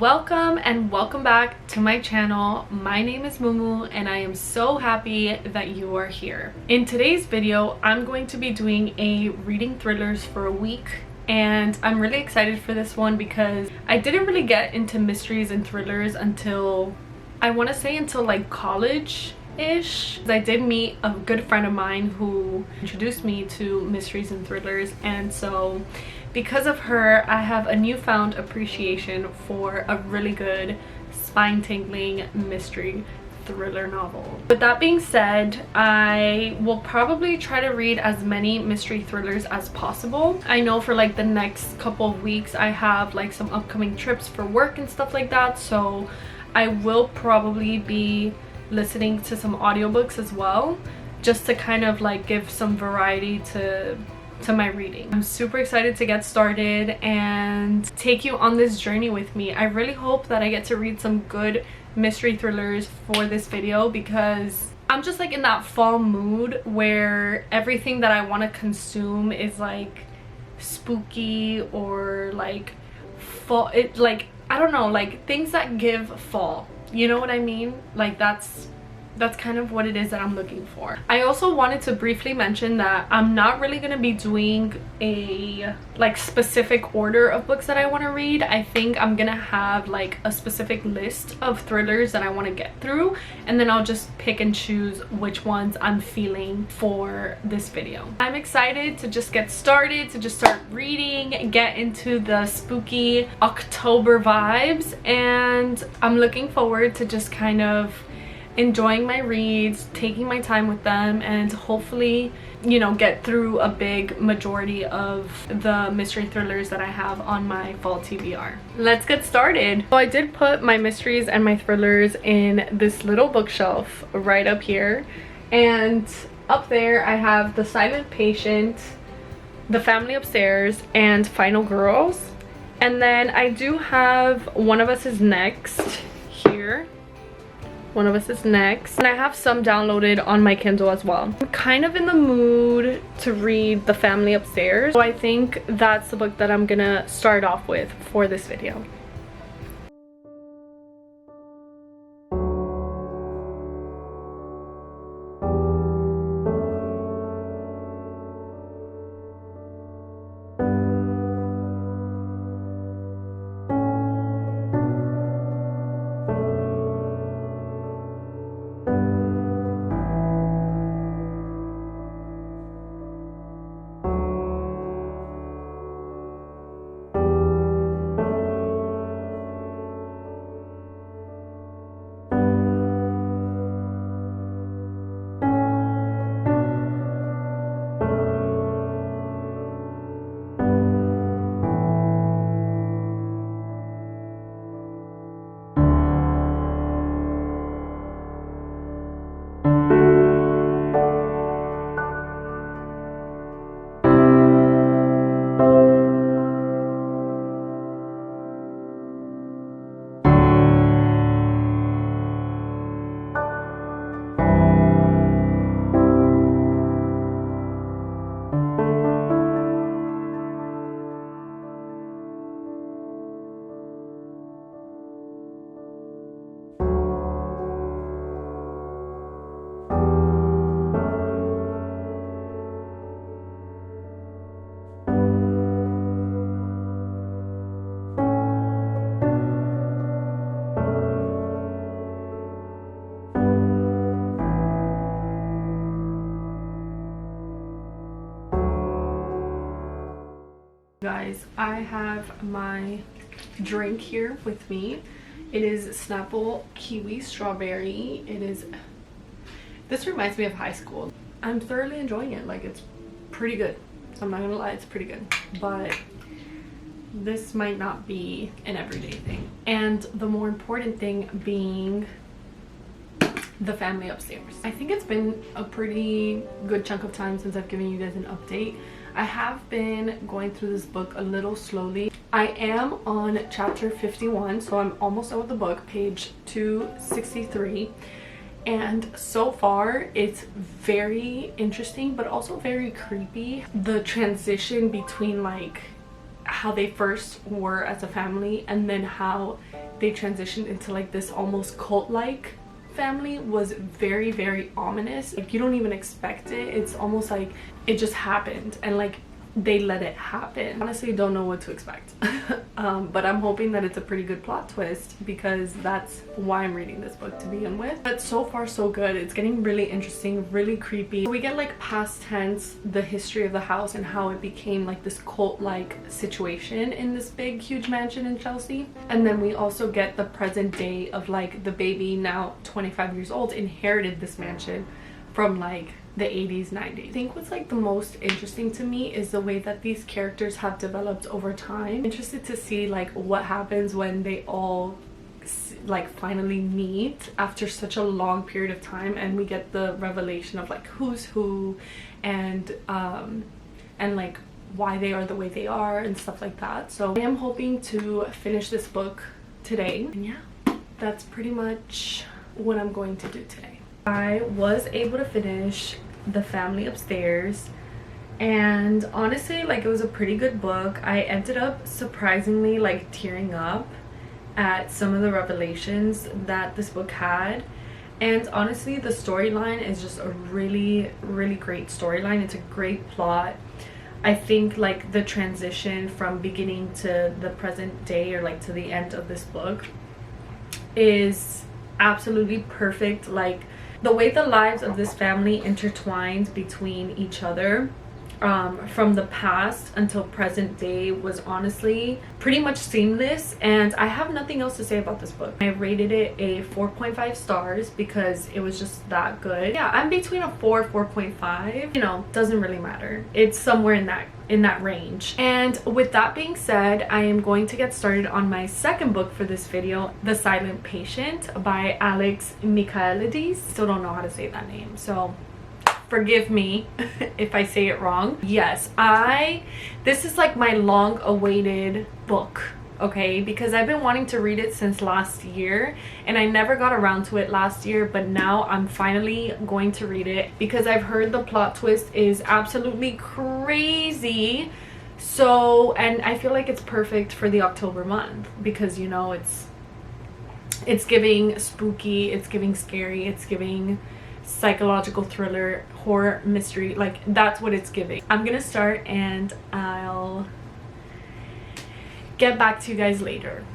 Welcome and welcome back to my channel. My name is Mumu and I am so happy that you are here. In today's video, I'm going to be doing a reading thrillers for a week, and I'm really excited for this one because I didn't really get into mysteries and thrillers until, I want to say until like college-ish. I did meet a good friend of mine who introduced me to mysteries and thrillers, and so because of her, I have a newfound appreciation for a really good spine-tingling mystery thriller novel. With that being said, I will probably try to read as many mystery thrillers as possible. I know for like the next couple of weeks I have like some upcoming trips for work and stuff like that, so I will probably be listening to some audiobooks as well, just to kind of like give some variety to my reading. I'm super excited to get started and take you on this journey with me. I really hope that I get to read some good mystery thrillers for this video because I'm just like in that fall mood where everything that I want to consume is like spooky or like fall, I don't know, like things that give fall, you know what I mean? Like that's kind of what it is that I'm looking for. I also wanted to briefly mention that I'm not really going to be doing a like specific order of books that I want to read. I think I'm gonna have like a specific list of thrillers that I want to get through, and then I'll just pick and choose which ones I'm feeling for this video. I'm excited to just get started, to just start reading, get into the spooky October vibes, and I'm looking forward to just kind of enjoying my reads, taking my time with them, and hopefully, you know, get through a big majority of the mystery thrillers that I have on my fall TBR. Let's get started. So I did put my mysteries and my thrillers in this little bookshelf right up here, and up there I have The Silent Patient, The Family Upstairs, and Final Girls. And then I do have One of Us is Next here. One of Us is Next, and I have some downloaded on my Kindle as well. I'm kind of in the mood to read The Family Upstairs, so I think that's the book that I'm gonna start off with for this video. Guys, I have my drink here with me. It is Snapple Kiwi Strawberry. This reminds me of high school. I'm thoroughly enjoying it. Like, it's pretty good. I'm not gonna lie, it's pretty good. But this might not be an everyday thing. And the more important thing being The Family Upstairs. I think it's been a pretty good chunk of time since I've given you guys an update. I have been going through this book a little slowly. I am on chapter 51, so I'm almost done with the book, page 263. And so far it's very interesting but also very creepy. The transition between like how they first were as a family and then how they transitioned into like this almost cult-like family was very, very ominous. Like, you don't even expect it. It's almost like it just happened, and like they let it happen. Honestly, don't know what to expect. But I'm hoping that it's a pretty good plot twist, because that's why I'm reading this book to begin with. But so far so good. It's getting really interesting, really creepy. We get like past tense the history of the house and how it became like this cult-like situation in this big huge mansion in Chelsea, and then we also get the present day of like the baby, now 25 years old, inherited this mansion from like the 80s, 90s. I think what's like the most interesting to me is the way that these characters have developed over time. I'm interested to see like what happens when they all like finally meet after such a long period of time, and we get the revelation of like who's who, and like why they are the way they are and stuff like that. So I am hoping to finish this book today, and yeah, that's pretty much what I'm going to do today. I was able to finish The Family Upstairs, and honestly, like, it was a pretty good book. I ended up surprisingly like tearing up at some of the revelations that this book had, and honestly the storyline is just a really, really great storyline. It's a great plot. I think like the transition from beginning to the present day, or like to the end of this book, is absolutely perfect. Like, the way the lives of this family intertwined between each other from the past until present day was honestly pretty much seamless, and I have nothing else to say about this book. I rated it a 4.5 stars because it was just that good. Yeah, I'm between a 4.5, you know, doesn't really matter. It's somewhere in that range. And with that being said, I am going to get started on my second book for this video, The Silent Patient by Alex Michaelides. Still don't know how to say that name, so forgive me if I say it wrong. Yes, this is like my long awaited book, okay, because I've been wanting to read it since last year, and I never got around to it last year, but now I'm finally going to read it because I've heard the plot twist is absolutely crazy. So, and I feel like it's perfect for the October month because, you know, it's giving spooky, it's giving scary, it's giving psychological thriller, horror, mystery. Like, that's what it's giving. I'm gonna start and I'll get back to you guys later.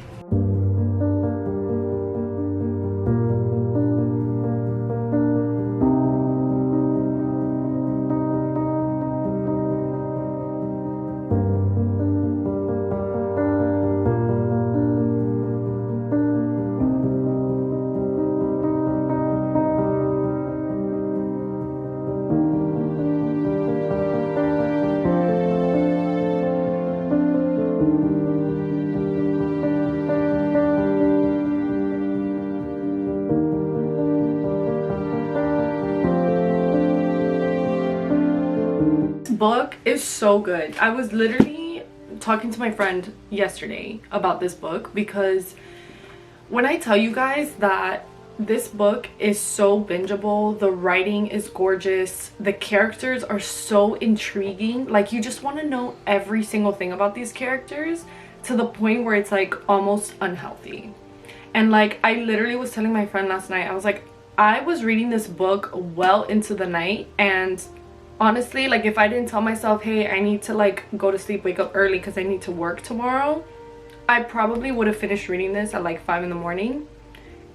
Book is so good. I was literally talking to my friend yesterday about this book because when I tell you guys that this book is so bingeable, the writing is gorgeous, the characters are so intriguing, like you just want to know every single thing about these characters to the point where it's like almost unhealthy. And like, I literally was telling my friend last night, I was like, I was reading this book well into the night, and honestly, like, if I didn't tell myself, hey, I need to like go to sleep, wake up early because I need to work tomorrow, I probably would have finished reading this at like 5 in the morning,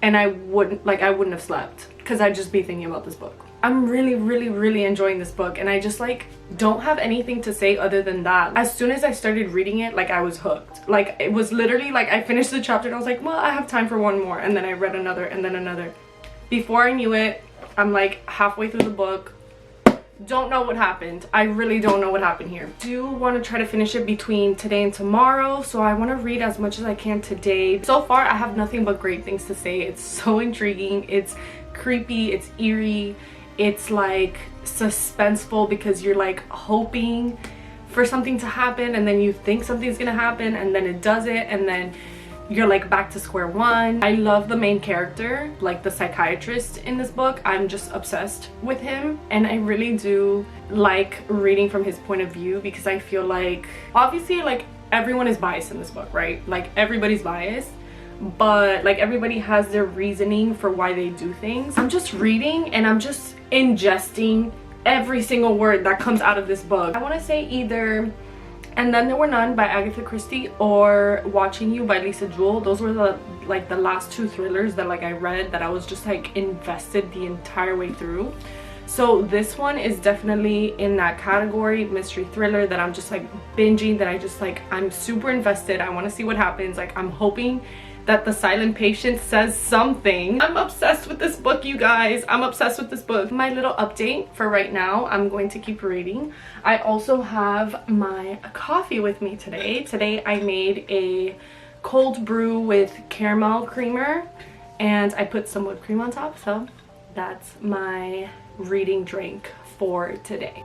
and I wouldn't have slept because I'd just be thinking about this book. I'm really, really, really enjoying this book, and I just like don't have anything to say other than that. As soon as I started reading it, like, I was hooked. Like, it was literally like I finished the chapter and I was like, well, I have time for one more, and then I read another and then another. Before I knew it, I'm like halfway through the book. Don't know what happened. I really don't know what happened here. Do want to try to finish it between today and tomorrow, so I want to read as much as I can today. So far I have nothing but great things to say. It's so intriguing, it's creepy, it's eerie, it's like suspenseful because you're like hoping for something to happen, and then you think something's gonna happen and then it doesn't, and then you're like back to square one. I love the main character, like the psychiatrist in this book. I'm just obsessed with him, and I really do like reading from his point of view because I feel like, obviously, like, everyone is biased in this book, right? Like, everybody's biased, but like everybody has their reasoning for why they do things. I'm just reading and I'm just ingesting every single word that comes out of this book. I want to say either And Then There Were None by Agatha Christie or Watching You by Lisa Jewell. Those were the last two thrillers that I read that I was just invested the entire way through. So this one is definitely in that category, mystery thriller, that I'm just binging, that I just I'm super invested. I want to see what happens. I'm hoping that the silent patient says something. I'm obsessed with this book, you guys. I'm obsessed with this book. My little update for right now, I'm going to keep reading. I also have my coffee with me today. Today I made a cold brew with caramel creamer and I put some whipped cream on top. So that's my reading drink for today.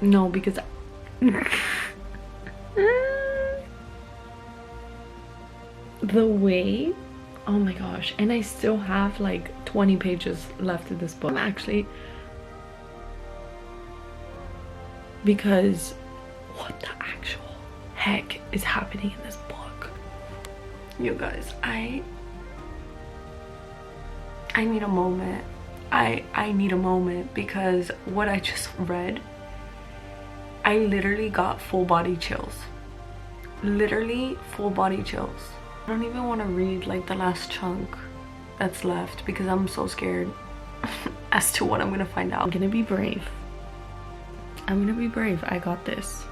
No, because the way, oh my gosh, and I still have 20 pages left of this book actually, because what the actual heck is happening in this book, you guys? I need a moment. I need a moment, because what I just read, I literally got full body chills. Literally full body chills. I don't even want to read the last chunk that's left because I'm so scared as to what I'm gonna find out. I'm gonna be brave. I'm gonna be brave. I got this.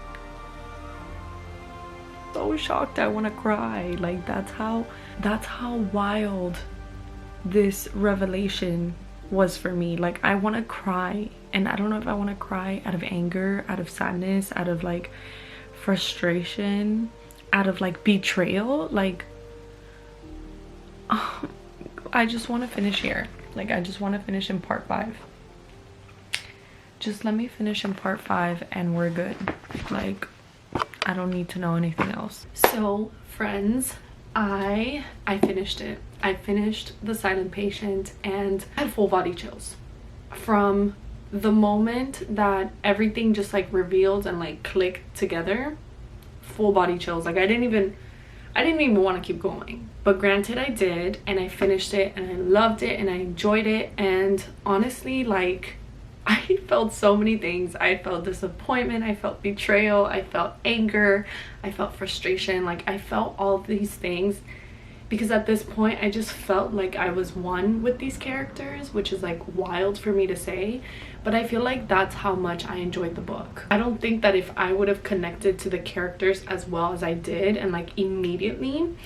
So shocked, I want to cry. That's how wild this revelation was for me. I want to cry, and I don't know if I want to cry out of anger, out of sadness, out of frustration, out of betrayal. I just want to finish here. I just want to finish in part 5. Just let me finish in part 5 and we're good. I don't need to know anything else. So friends, I finished it. I finished The Silent Patient and I had full body chills from the moment that everything just revealed and clicked together. Full body chills. I didn't even want to keep going, but granted I did, and I finished it and I loved it and I enjoyed it. And honestly, I felt so many things. I felt disappointment, I felt betrayal, I felt anger, I felt frustration. I felt all these things because at this point I just felt like I was one with these characters, which is wild for me to say, but I feel that's how much I enjoyed the book. I don't think that if I would have connected to the characters as well as I did and immediately,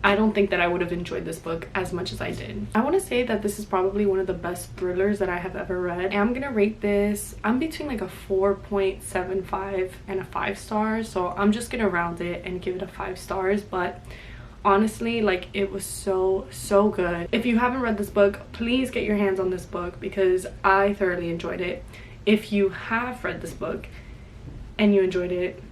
I don't think that I would have enjoyed this book as much as I did. I want to say that this is probably one of the best thrillers that I have ever read. I'm gonna rate this, I'm between a 4.75 and a 5 stars, so I'm just gonna round it and give it a 5 stars. But honestly, it was so good. If you haven't read this book, please get your hands on this book because I thoroughly enjoyed it. If you have read this book and you enjoyed it,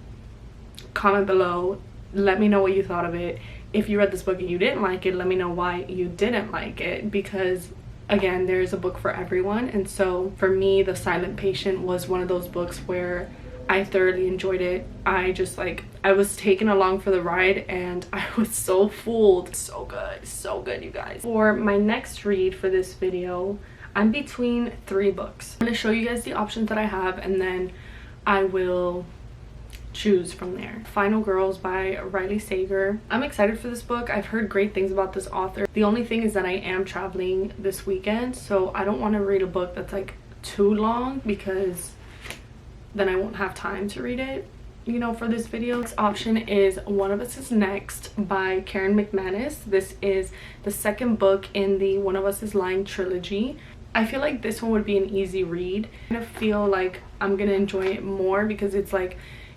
comment below, let me know what you thought of it. If you read this book and you didn't like it, let me know why you didn't like it, because again, there is a book for everyone. And so for me, The Silent Patient was one of those books where I thoroughly enjoyed it. I just I was taken along for the ride and I was so fooled. So good, you guys. For my next read for this video, I'm between 3 books. I'm gonna show you guys the options that I have and then I will choose from there. Final Girls by Riley Sager. I'm excited for this book. I've heard great things about this author. The only thing is that I am traveling this weekend, so I don't want to read a book that's too long because then I won't have time to read it, you know, for this video. Next option is One of Us Is Next by Karen McManus. This is the second book in the One of Us Is Lying trilogy. I feel like this one would be an easy read. I feel like I'm gonna enjoy it more because it's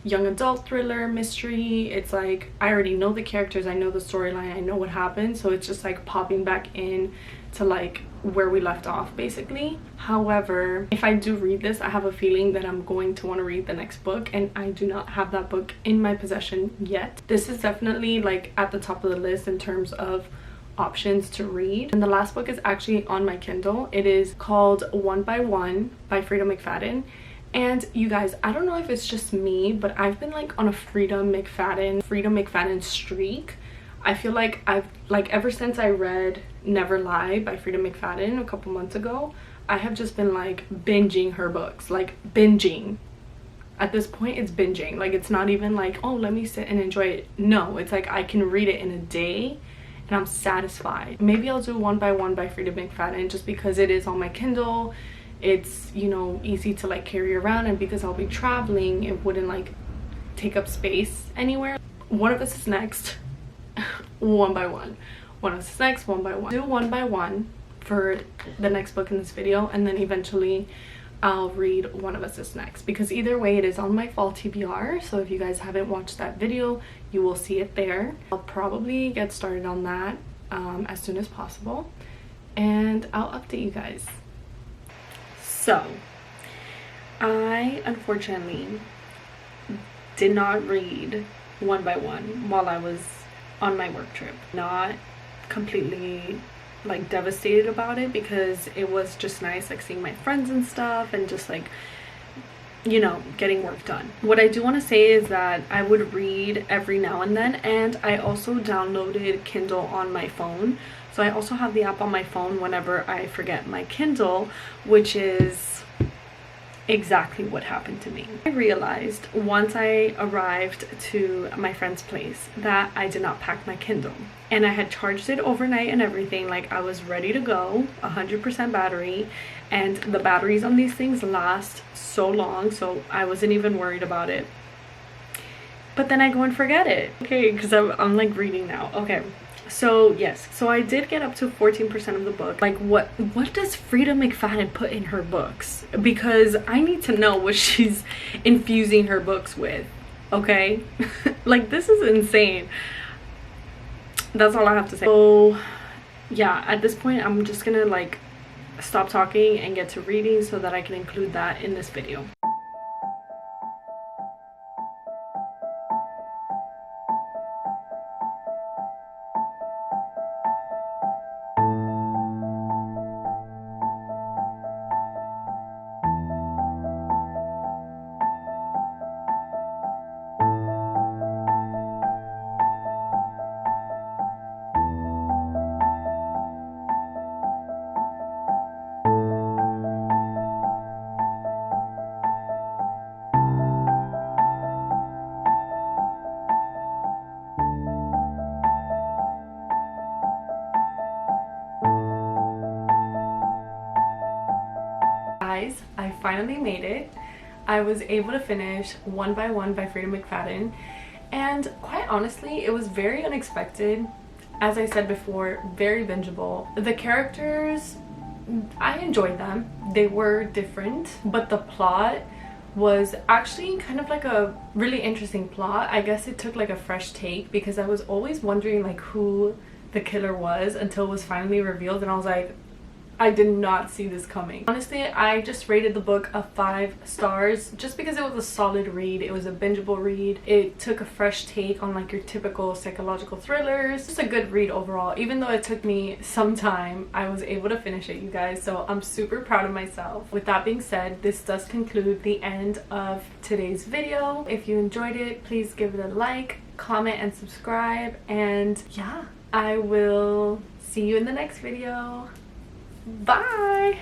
young adult thriller mystery. It's like I already know the characters, I know the storyline, I know what happened, so it's just like popping back in to like where we left off basically. However, if I do read this, I have a feeling that I'm going to want to read the next book, and I do not have that book in my possession yet. This is definitely like at the top of the list in terms of options to read, and the last book is actually on my Kindle. It is called One by One by Frida McFadden. And you guys, I don't know if it's just me, but I've been like on a Frida McFadden streak. I feel like I've like ever since I read Never Lie by Frida McFadden a couple months ago, I have just been like binging her books, like binging. At this point it's binging. Like it's not even like, oh, let me sit and enjoy it. No, it's like I can read it in a day and I'm satisfied. Maybe I'll do One by One by Frida McFadden just because it is on my Kindle. It's, you know, easy to like carry around, and because I'll be traveling, it wouldn't like take up space anywhere. One of Us is Next, One by One. One of Us is Next, One by One. Do One by One for the next book in this video, and then eventually I'll read One of Us is Next, because either way it is on my fall TBR, so if you guys haven't watched that video, you will see it there. I'll probably get started on that as soon as possible, and I'll update you guys. So I unfortunately did not read One by One while I was on my work trip. Not completely like devastated about it, because it was just nice like seeing my friends and stuff and just like, you know, getting work done. What I do want to say is that I would read every now and then, and I also downloaded Kindle on my phone. So I also have the app on my phone whenever I forget my Kindle, which is exactly what happened to me. I realized once I arrived to my friend's place that I did not pack my Kindle, and I had charged it overnight and everything. Like I was ready to go, 100% battery, and the batteries on these things last so long, so I wasn't even worried about it. But then I go and forget it. Okay, because I'm like reading now. Okay, so yes, so I did get up to 14% of the book. Like what does Frida McFadden put in her books? Because I need to know what she's infusing her books with, okay? Like this is insane. That's all I have to say. So yeah, at this point I'm just gonna like stop talking and get to reading so that I can include that in this video. Guys, I finally made it. I was able to finish One by One by Frida McFadden, and quite honestly it was very unexpected. As I said before, very bingeable. The characters, I enjoyed them. They were different, but the plot was actually kind of like a really interesting plot. I guess it took like a fresh take, because I was always wondering like who the killer was until it was finally revealed, and I was like, I did not see this coming. Honestly, I just rated the book a 5 stars just because it was a solid read. It was a bingeable read. It took a fresh take on like your typical psychological thrillers. Just a good read overall. Even though it took me some time, I was able to finish it, you guys. So I'm super proud of myself. With that being said, this does conclude the end of today's video. If you enjoyed it, please give it a like, comment, and subscribe. And yeah, I will see you in the next video. Bye!